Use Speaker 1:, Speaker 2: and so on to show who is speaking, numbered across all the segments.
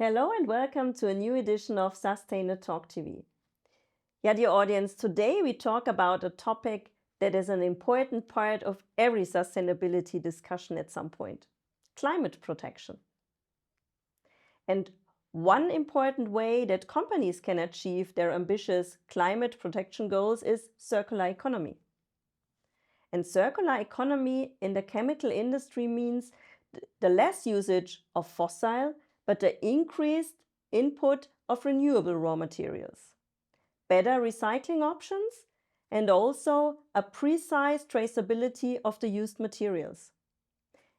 Speaker 1: Hello and welcome to a new edition of Sustainer Talk TV. Yeah, dear audience, today we talk about a topic that is an important part of every sustainability discussion at some point: climate protection. And one important way that companies can achieve their ambitious climate protection goals is circular economy. And circular economy in the chemical industry means the less usage of fossil, but the increased input of renewable raw materials, better recycling options, and also a precise traceability of the used materials.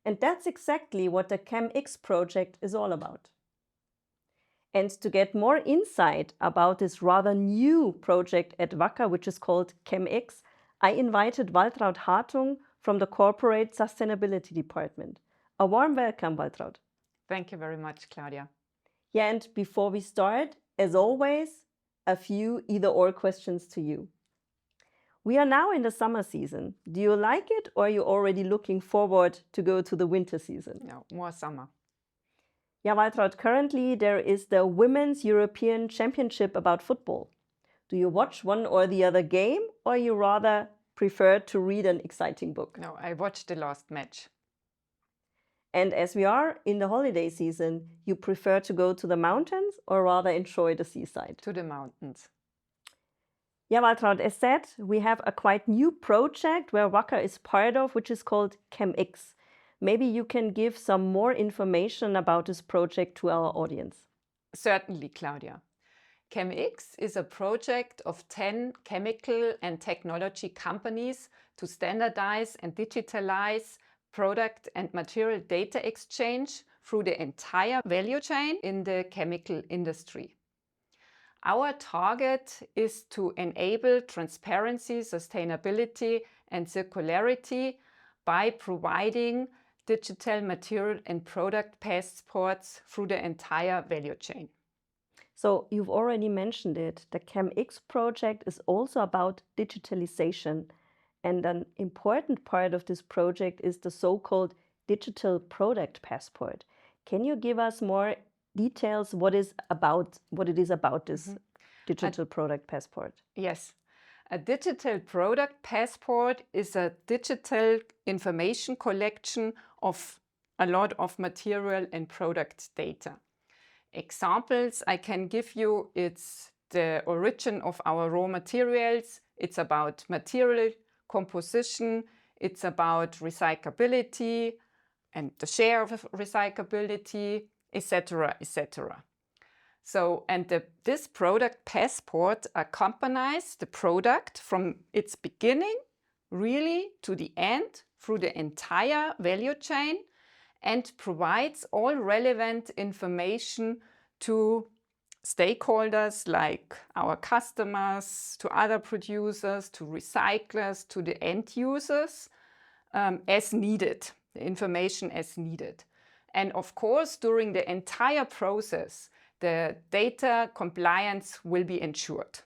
Speaker 1: And that's exactly what the Chem-X project is all about. And to get more insight about this rather new project at Wacker, which is called Chem-X, I invited Waltraud Hartung from the Corporate Sustainability Department. A warm welcome, Waltraud.
Speaker 2: Thank you very much, Claudia.
Speaker 1: Yeah, and before we start, as always, a few either-or questions to you. We are now in the summer season. Do you like it, or are you already looking forward to go to the winter season?
Speaker 2: No, more summer.
Speaker 1: Yeah, Waltraud, currently there is the Women's European Championship about football. Do you watch one or the other game, or you rather prefer to read an exciting book?
Speaker 2: No, I watched the last match.
Speaker 1: And as we are in the holiday season, you prefer to go to the mountains or rather enjoy the seaside?
Speaker 2: To the mountains.
Speaker 1: Yeah, Waltraud, as said, we have a quite new project where Wacker is part of, which is called Chem-X. Maybe you can give some more information about this project to our audience.
Speaker 2: Certainly, Claudia. Chem-X is a project of 10 chemical and technology companies to standardize and digitalize product and material data exchange through the entire value chain in the chemical industry. Our target is to enable transparency, sustainability, and circularity by providing digital material and product passports through the entire value chain.
Speaker 1: So you've already mentioned it. The Chem-X project is also about digitalization. And an important part of this project is the so-called digital product passport. Can you give us more details what it is about this digital product passport?
Speaker 2: Yes. A digital product passport is a digital information collection of a lot of material and product data. Examples I can give you: it's the origin of our raw materials, it's about material composition, it's about recyclability and the share of recyclability, etc., etc. So, this product passport accompanies the product from its beginning really to the end through the entire value chain and provides all relevant information to stakeholders like our customers, to other producers, to recyclers, to the end users as needed, the information as needed. And of course, during the entire process, the data compliance will be ensured.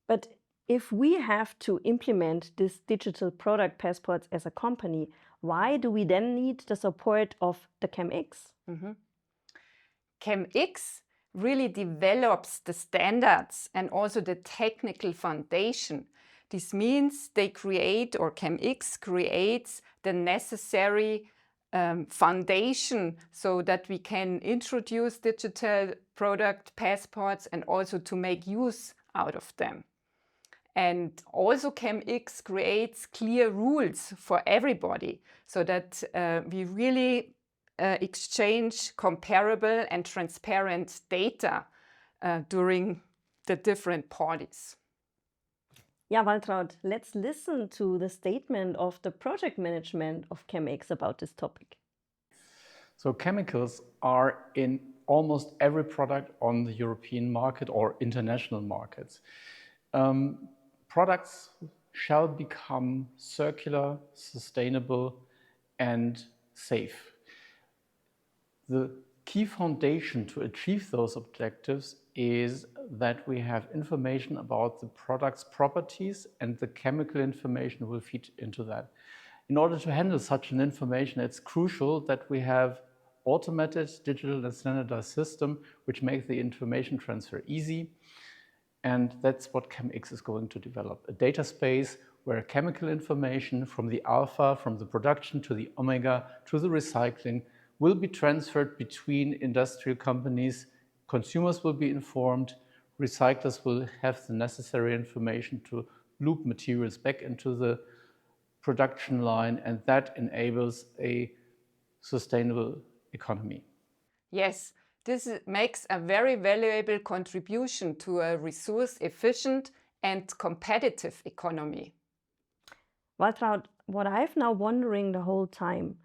Speaker 1: But if we have to implement this digital product passports as a company, why do we then need the support of the Chem-X?
Speaker 2: Chem-X really develops the standards and also the technical foundation. This means they create, or Chem-X creates, the necessary foundation so that we can introduce digital product passports and also to make use out of them. And also Chem-X creates clear rules for everybody so that we really exchange comparable and transparent data during the different parties.
Speaker 1: Yeah, Waltraud, let's listen to the statement of the project management of Chem-X about this topic.
Speaker 3: So chemicals are in almost every product on the European market or international markets. Products shall become circular, sustainable, and safe. The key foundation to achieve those objectives is that we have information about the product's properties, and the chemical information will feed into that. In order to handle such an information, it's crucial that we have automated, digital and standardized system which makes the information transfer easy. And that's what Chem-X is going to develop, a data space where chemical information from the alpha, from the production to the omega to the recycling will be transferred between industrial companies. Consumers will be informed, recyclers will have the necessary information to loop materials back into the production line, and that enables a sustainable economy.
Speaker 2: Yes, makes a very valuable contribution to a resource-efficient and competitive economy.
Speaker 1: Waltraud, what I've now wondering the whole time,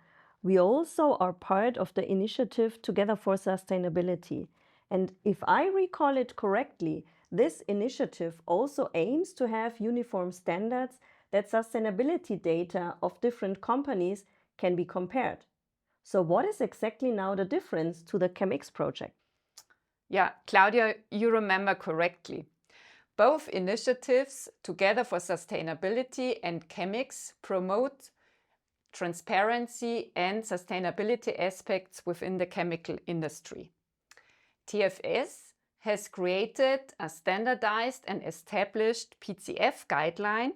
Speaker 1: we also are part of the initiative Together for Sustainability. And if I recall it correctly, this initiative also aims to have uniform standards that sustainability data of different companies can be compared. So what is exactly now the difference to the Chem-X project?
Speaker 2: Yeah, Claudia, you remember correctly. Both initiatives, Together for Sustainability and Chem-X, promote transparency and sustainability aspects within the chemical industry. TFS has created a standardized and established PCF guideline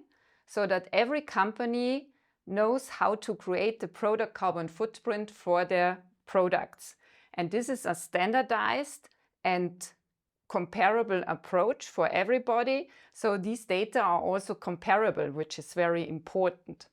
Speaker 2: so that every company knows how to create the product carbon footprint for their products. And this is a standardized and comparable approach for everybody. So these data are also comparable, which is very important.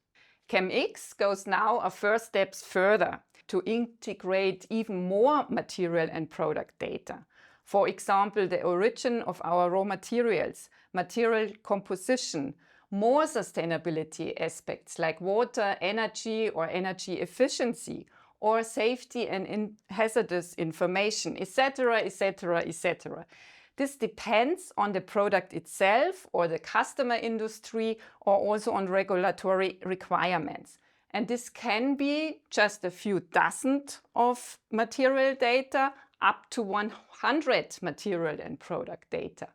Speaker 2: Chem-X goes now a first step further to integrate even more material and product data. For example, the origin of our raw materials, material composition, more sustainability aspects like water, energy or energy efficiency, or safety and hazardous information, etc., etc., etc. This depends on the product itself or the customer industry or also on regulatory requirements. And this can be just a few dozen of material data up to 100 material and product data.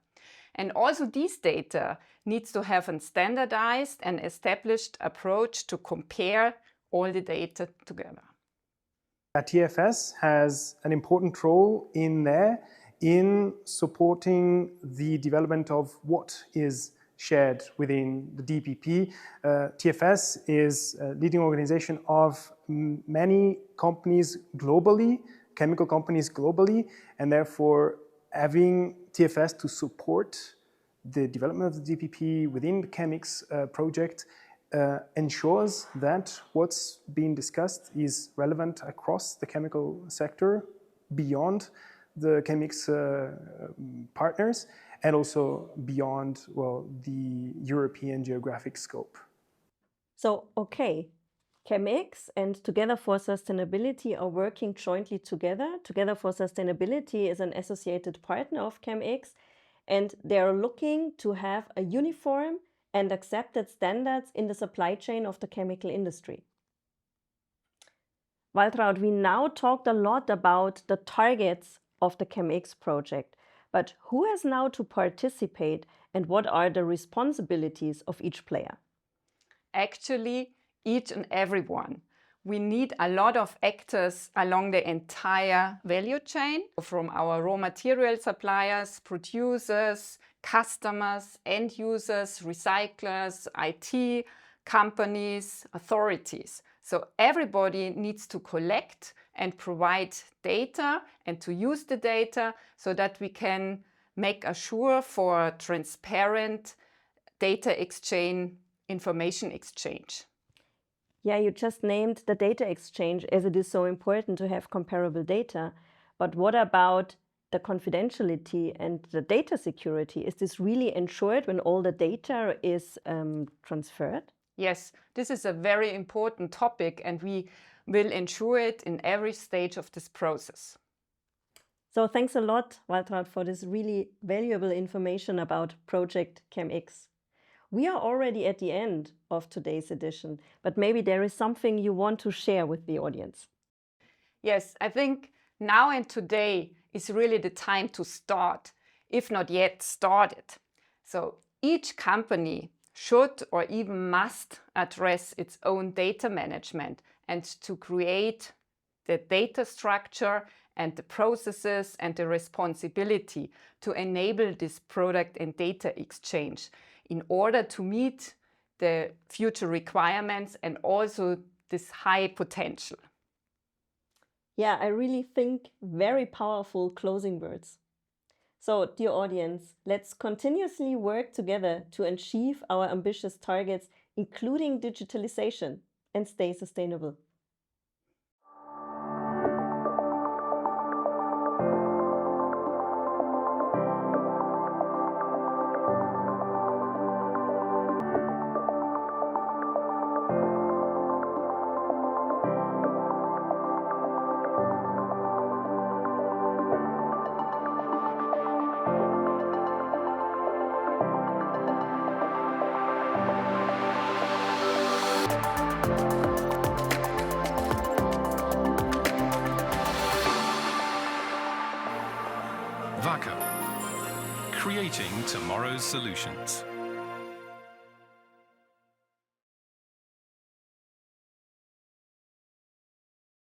Speaker 2: And also these data needs to have a standardized and established approach to compare all the data together.
Speaker 4: TFS has an important role in supporting the development of what is shared within the DPP. TFS is a leading organization of many companies globally, chemical companies globally, and therefore having TFS to support the development of the DPP within the Chem-X project ensures that what's being discussed is relevant across the chemical sector, beyond the Chem-X partners, and also beyond, well, the European geographic scope.
Speaker 1: So, okay, Chem-X and Together for Sustainability are working jointly together. Together for Sustainability is an associated partner of Chem-X, and they're looking to have a uniform and accepted standards in the supply chain of the chemical industry. Waltraud, we now talked a lot about the targets of the Chem-X project, but who has now to participate and what are the responsibilities of each player?
Speaker 2: Actually, each and everyone. We need a lot of actors along the entire value chain, from our raw material suppliers, producers, customers, end users, recyclers, IT, companies, authorities. So everybody needs to collect and provide data and to use the data so that we can make sure for transparent data exchange, information exchange.
Speaker 1: Yeah, you just named the data exchange as it is so important to have comparable data. But what about the confidentiality and the data security? Is this really ensured when all the data is transferred?
Speaker 2: Yes, this is a very important topic and we will ensure it in every stage of this process.
Speaker 1: So thanks a lot, Waltraud, for this really valuable information about Project Chem-X. We are already at the end of today's edition, but maybe there is something you want to share with the audience.
Speaker 2: Yes, I think now and today is really the time to start, if not yet started. So each company should or even must address its own data management and to create the data structure and the processes and the responsibility to enable this product and data exchange in order to meet the future requirements and also this high potential.
Speaker 1: Yeah, I really think very powerful closing words. So, dear audience, let's continuously work together to achieve our ambitious targets, including digitalization, and stay sustainable.
Speaker 5: Wacker, creating tomorrow's solutions.